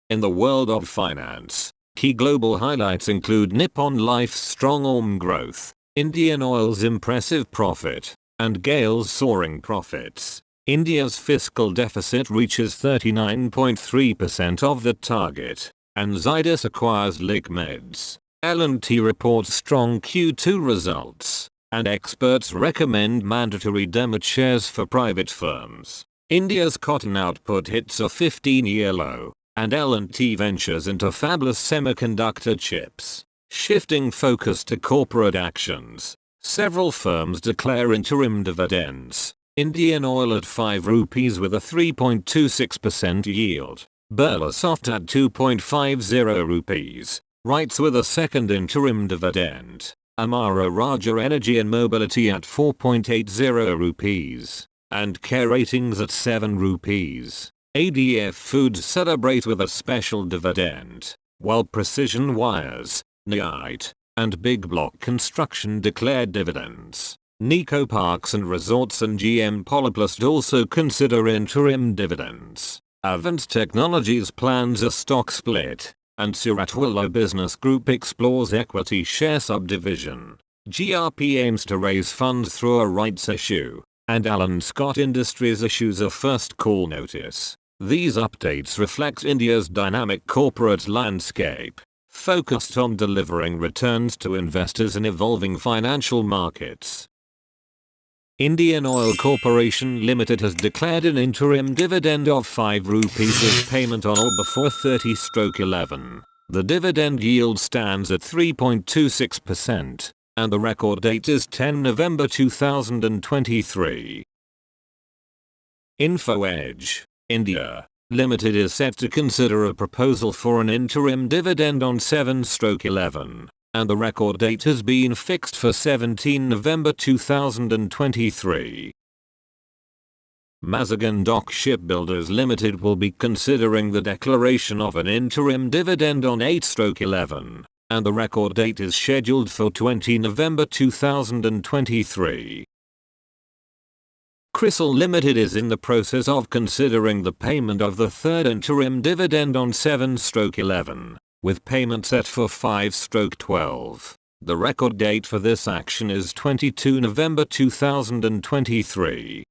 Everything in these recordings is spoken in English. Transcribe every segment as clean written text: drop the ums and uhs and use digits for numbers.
In the world of finance, key global highlights include Nippon Life's strong growth, Indian Oil's impressive profit, and GAIL's soaring profits. India's fiscal deficit reaches 39.3% of the target, and Zydus acquires Lick Meds. L&T reports strong Q2 results, and experts recommend mandatory demat shares for private firms. India's cotton output hits a 15-year low, and L&T ventures into fabless semiconductor chips. Shifting focus to corporate actions, several firms declare interim dividends. Indian Oil at 5 rupees with a 3.26% yield. Birlasoft at 2.50 rupees. RITES with a second interim dividend. Amara Raja Energy and Mobility at 4.80 rupees. And Care Ratings at 7 rupees. ADF Foods celebrate with a special dividend, while Precision Wires, NITE, and Big Block Construction declared dividends. Nico Parks and Resorts and GM Polyplex also consider interim dividends. Avant Technologies plans a stock split, and Suratwala Business Group explores equity share subdivision. GRP aims to raise funds through a rights issue, and Alan Scott Industries issues a first call notice. These updates reflect India's dynamic corporate landscape, focused on delivering returns to investors in evolving financial markets. Indian Oil Corporation Limited has declared an interim dividend of 5 rupees with payment on or before 30/11. The dividend yield stands at 3.26%, and the record date is 10 November 2023. Info Edge, India Limited is set to consider a proposal for an interim dividend on 7/11. And the record date has been fixed for 17 November 2023. Mazagon Dock Shipbuilders Limited will be considering the declaration of an interim dividend on 8/11, and the record date is scheduled for 20 November 2023. CRISIL Limited is in the process of considering the payment of the third interim dividend on 7/11. With payment set for 5/12. The record date for this action is 22 November 2023.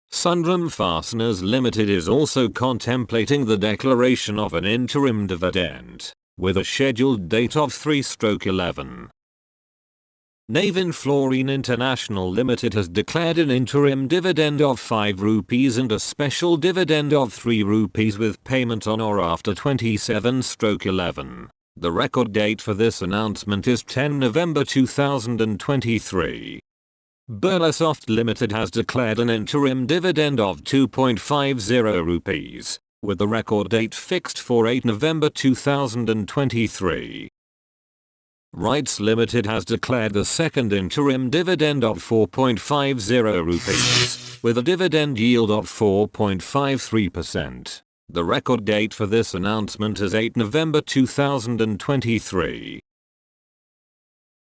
Sundram Fasteners Limited is also contemplating the declaration of an interim dividend, with a scheduled date of 3/11. Navin Fluorine International Limited has declared an interim dividend of 5 rupees and a special dividend of 3 rupees with payment on or after 27/11. The record date for this announcement is 10 November 2023. Birlasoft Limited has declared an interim dividend of 2.50 rupees, with the record date fixed for 8 November 2023. RITES Limited has declared the second interim dividend of 4.50 rupees, with a dividend yield of 4.53%. The record date for this announcement is 8 November 2023.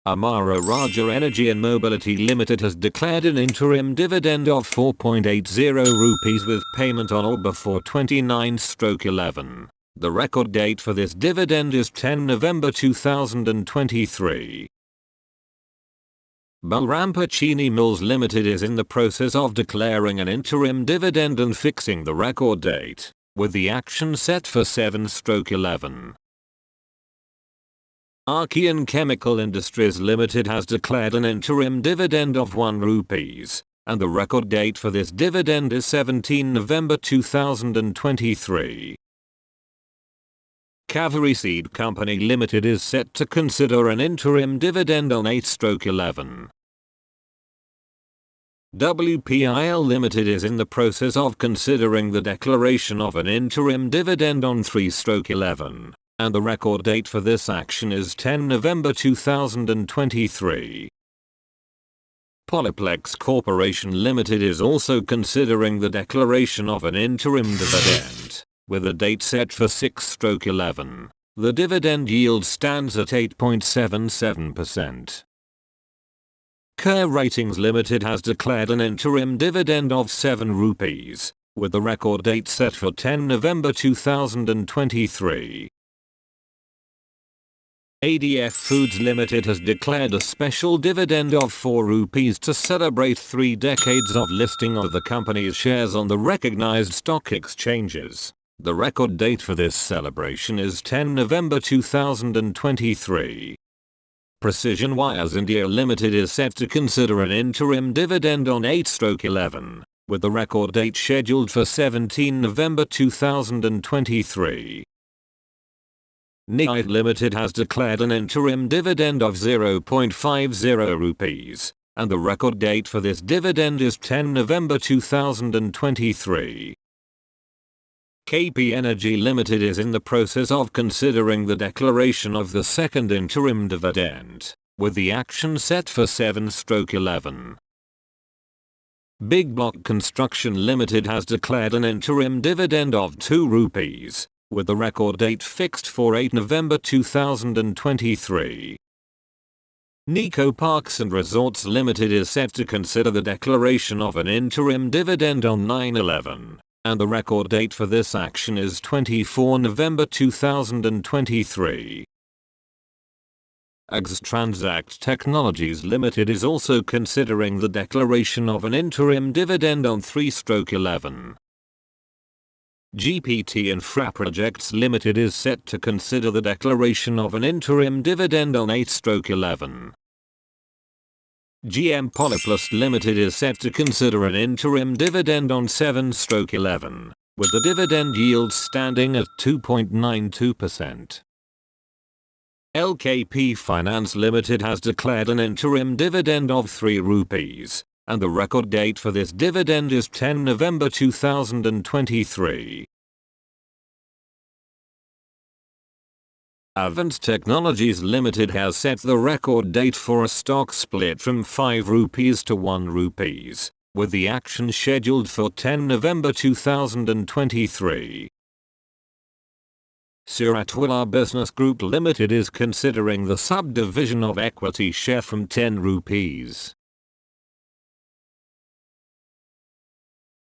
Amara Raja Energy and Mobility Limited has declared an interim dividend of 4.80 rupees with payment on or before 29/11. The record date for this dividend is 10 November 2023. Balrampur Chini Mills Limited is in the process of declaring an interim dividend and fixing the record date, with the action set for 7/11. Archean Chemical Industries Limited has declared an interim dividend of 1 rupees, and the record date for this dividend is 17 November 2023. Kaveri Seed Company Limited is set to consider an interim dividend on 8/11. WPIL Limited is in the process of considering the declaration of an interim dividend on 3/11, and the record date for this action is 10 November 2023. Polyplex Corporation Limited is also considering the declaration of an interim dividend, with a date set for 6/11. The dividend yield stands at 8.77%. Care Ratings Limited has declared an interim dividend of 7 rupees, with the record date set for 10 November 2023. ADF Foods Limited has declared a special dividend of 4 rupees to celebrate 3 decades of listing of the company's shares on the recognized stock exchanges. The record date for this celebration is 10 November 2023. Precision Wires India Limited is set to consider an interim dividend on 8/11, with the record date scheduled for 17 November 2023. RITES Limited has declared an interim dividend of 0.50 rupees, and the record date for this dividend is 10 November 2023. KP Energy Limited is in the process of considering the declaration of the second interim dividend, with the action set for 7/11. Big Block Construction Limited has declared an interim dividend of 2 rupees, with the record date fixed for 8 November 2023. Nico Parks and Resorts Limited is set to consider the declaration of an interim dividend on 9/11, and the record date for this action is 24 November 2023. AGS Transact Technologies Limited is also considering the declaration of an interim dividend on 3/11. GPT Infra Projects Limited is set to consider the declaration of an interim dividend on 8/11. GM Polyplex Limited is set to consider an interim dividend on 7/11, with the dividend yield standing at 2.92%. LKP Finance Limited has declared an interim dividend of 3 rupees, and the record date for this dividend is 10 November 2023. Avance Technologies Limited has set the record date for a stock split from 5 rupees to 1 rupees, with the action scheduled for 10 November 2023. Suratwala Business Group Limited is considering the subdivision of equity share from 10 rupees.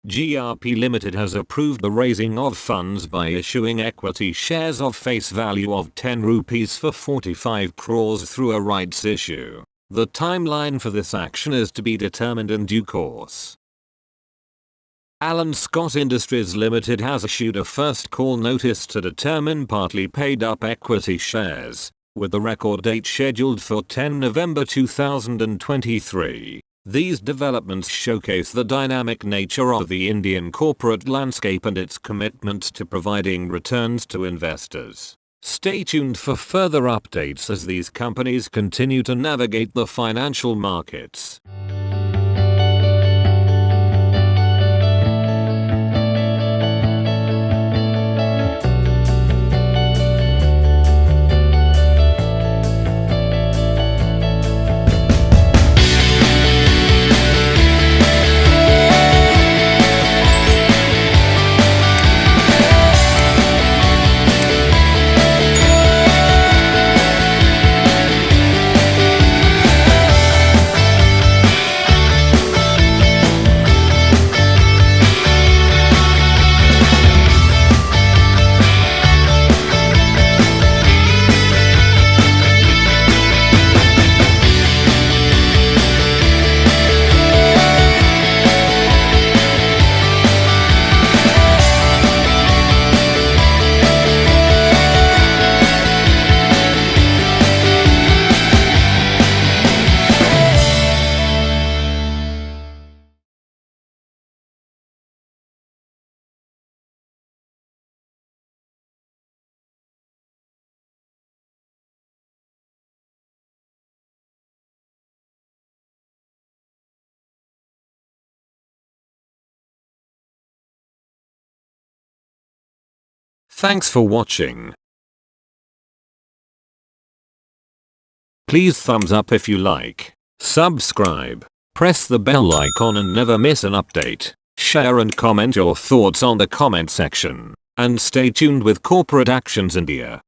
GRP Limited has approved the raising of funds by issuing equity shares of face value of 10 rupees for 45 crores through a rights issue. The timeline for this action is to be determined in due course. Alan Scott Industries Limited has issued a first call notice to determine partly paid up equity shares, with the record date scheduled for 10 November 2023. These developments showcase the dynamic nature of the Indian corporate landscape and its commitment to providing returns to investors. Stay tuned for further updates as these companies continue to navigate the financial markets. Thanks for watching. Please thumbs up if you like, subscribe, press the bell icon and never miss an update, share and comment your thoughts on the comment section, and stay tuned with Corporate Actions India.